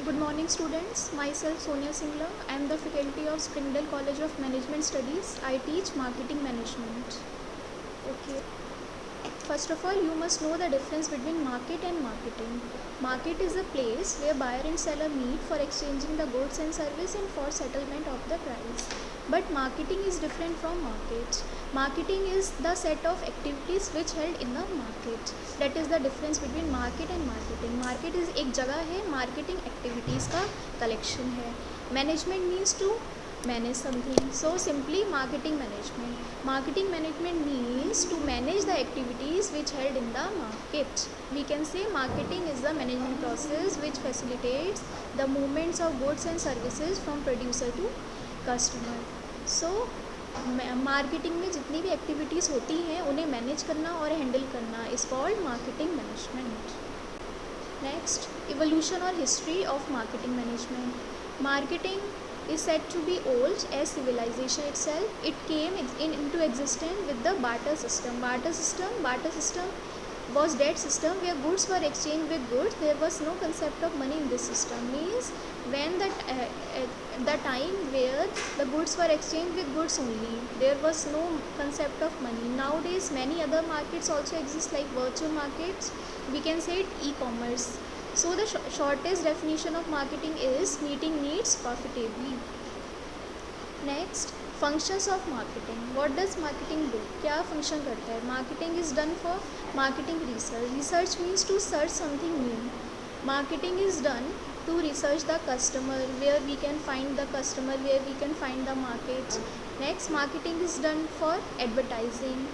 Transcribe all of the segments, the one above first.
Good morning students, myself Sonia Singla. I am the faculty of Springdale College of Management Studies. I teach marketing management. Okay. First of all, you must know the difference between market and marketing. Market is a place where buyer and seller meet for exchanging the goods and service and for settlement of the price. But marketing is different from market. Marketing is the set of activities which held in the market. That is the difference between market and marketing. Market is एक जगह है, marketing activities का collection है. Management means to manage something. So simply marketing management means to manage the activities which held in the market. We can say marketing is the management process which facilitates the movements of goods and services from producer to customer. So marketing में जितनी भी activities होती हैं उन्हें manage करना और handle करना is called marketing management. Next, evolution और history of marketing management. Marketing is said to be old as civilization itself. It came into existence with the barter system. Barter system was that system where goods were exchanged with goods. There was no concept of money in this system. Means when the time where the goods were exchanged with goods only, there was no concept of money. Nowadays many other markets also exist, like virtual markets. We can say it e-commerce. So the shortest definition of marketing is meeting needs profitably. Next, functions of marketing. What does marketing do? क्या function करता है? Marketing is done for marketing research. Research means to search something new. Marketing is done to research the customer, where we can find the customer, where we can find the markets. Next, marketing is done for advertising.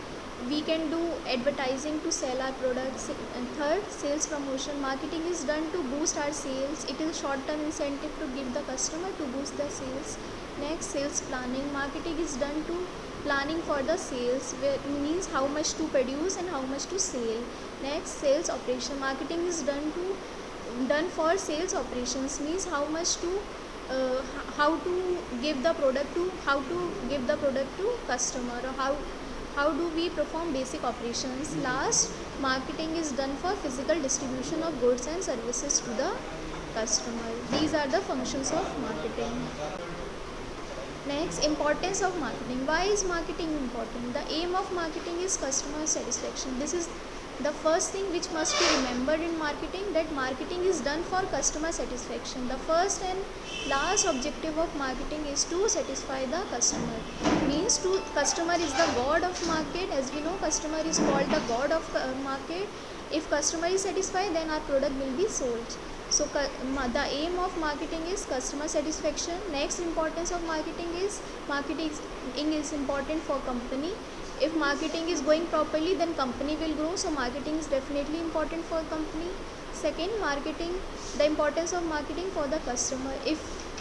We can do advertising to sell our products. And third, sales promotion. Marketing is done to boost our sales. It is short-term incentive to give the customer to boost the sales. Next, sales planning. Marketing is done to planning for the sales, where means how much to produce and how much to sell. Next, sales operation. Marketing is done for sales operations, means how much to how to give the product to customer, or how do we perform basic operations. Last, marketing is done for physical distribution of goods and services to the customer. These are the functions of marketing. Next, importance of marketing. Why is marketing important? The aim of marketing is customer satisfaction. This is the first thing which must be remembered in marketing, that marketing is done for customer satisfaction. The first and last objective of marketing is to satisfy the customer. Means to customer is the god of market. As we know, customer is called the god of market. If customer is satisfied, then our product will be sold. So the aim of marketing is customer satisfaction. Next importance of marketing is important for company. If marketing is going properly, then company will grow. So marketing is definitely important for company. Second, the importance of marketing for the customer. If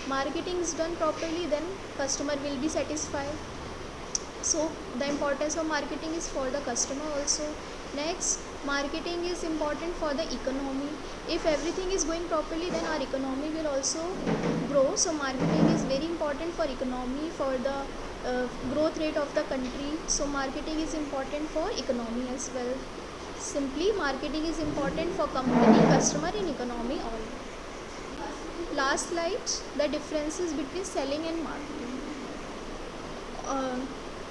marketing is done properly, then customer will be satisfied. So the importance of marketing is for the customer also. Next, marketing is important for the economy. If everything is going properly, then our economy will also grow. So marketing is very important for economy, for the growth rate of the country. So marketing is important for economy as well. Simply, marketing is important for company, customer and economy all. Last slide, the differences between selling and marketing.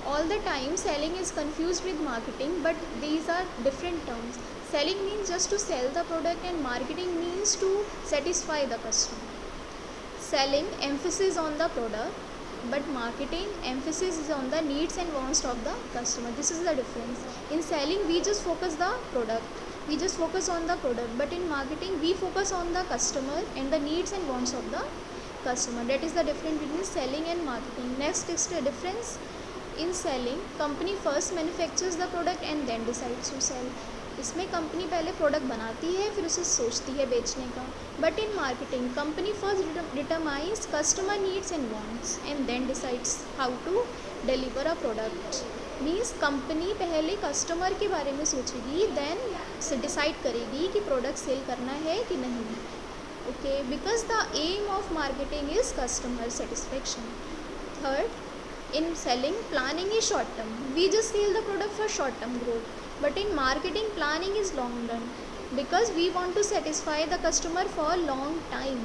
All the time selling is confused with marketing, but these are different terms. Selling means just to sell the product, and marketing means to satisfy the customer. Selling, emphasis on the product, but marketing, emphasis is on the needs and wants of the customer. This is the difference. In selling, we just focus on the product, but in marketing we focus on the customer and the needs and wants of the customer. That is the difference between selling and marketing. Next is the difference. In selling, company first manufactures the product and then decides to sell. इसमें company पहले product बनाती है, फिर उसे सोचती है बेचने का. But in marketing, company first determines customer needs and wants and then decides how to deliver a product. Means company पहले कस्टमर के बारे में सोचेगी, देन डिसाइड करेगी कि प्रोडक्ट सेल करना है कि नहीं. Okay, because the aim of marketing is customer satisfaction. Third, in selling, planning is short term. We just sell the product for short term growth. But in marketing, planning is long run, because we want to satisfy the customer for long time.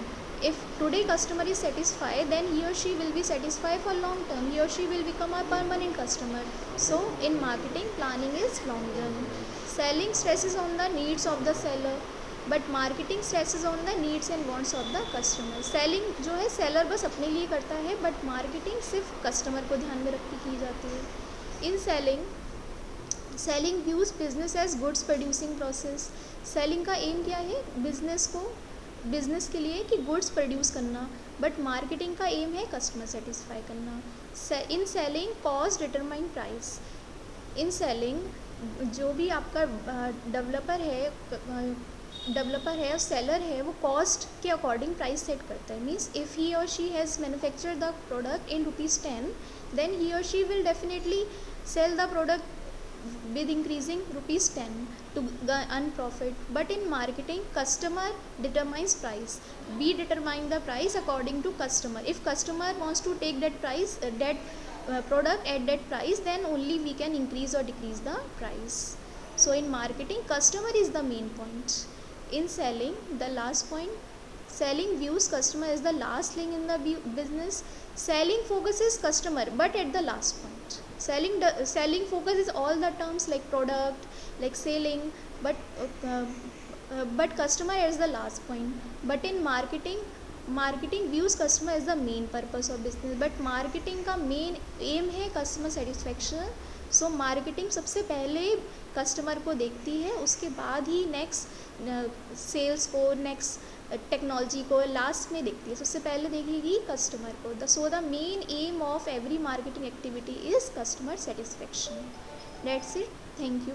if today customer is satisfied, then he or she will be satisfied for long term. He or she will become a permanent customer. So in marketing, planning is long run. Selling stresses on the needs of the seller, but marketing stresses on the needs and wants of the customer. Selling जो है seller बस अपने लिए करता है, but marketing सिर्फ customer को ध्यान में रख के की जाती है. In selling views business as goods producing process. Selling का एम क्या है? बिजनेस के लिए कि गुड्स प्रोड्यूस करना, बट मार्केटिंग का एम है कस्टमर सेटिस्फाई करना. In selling cost determine price. In selling जो भी आपका डेवलपर है और सेलर है, वो कॉस्ट के अकॉर्डिंग प्राइस सेट करता है. मीन्स इफ़ ही और she has manufacture the product in ₹10, then he और she will definitely sell the product with increasing ₹10 to earn profit. But in marketing, customer determines price. We determine the price according to customer. If customer wants to take that price, product at that price, then only we can increase or decrease the price. So in marketing, customer is the main point. In selling, the last point, selling views customer is the last link in the business. Selling focuses customer, but at the last point. Selling focuses all the terms like product, like selling, but customer is the last point. But in marketing views customer is the main purpose of business. But marketing का main aim है customer satisfaction. So marketing सबसे पहले customer को देखती है, उसके बाद ही next sales को, नेक्स्ट टेक्नोलॉजी को लास्ट में देखती है. सबसे पहले देखेगी कस्टमर को. So the main M of every marketing activity is customer satisfaction. That's it. Thank you.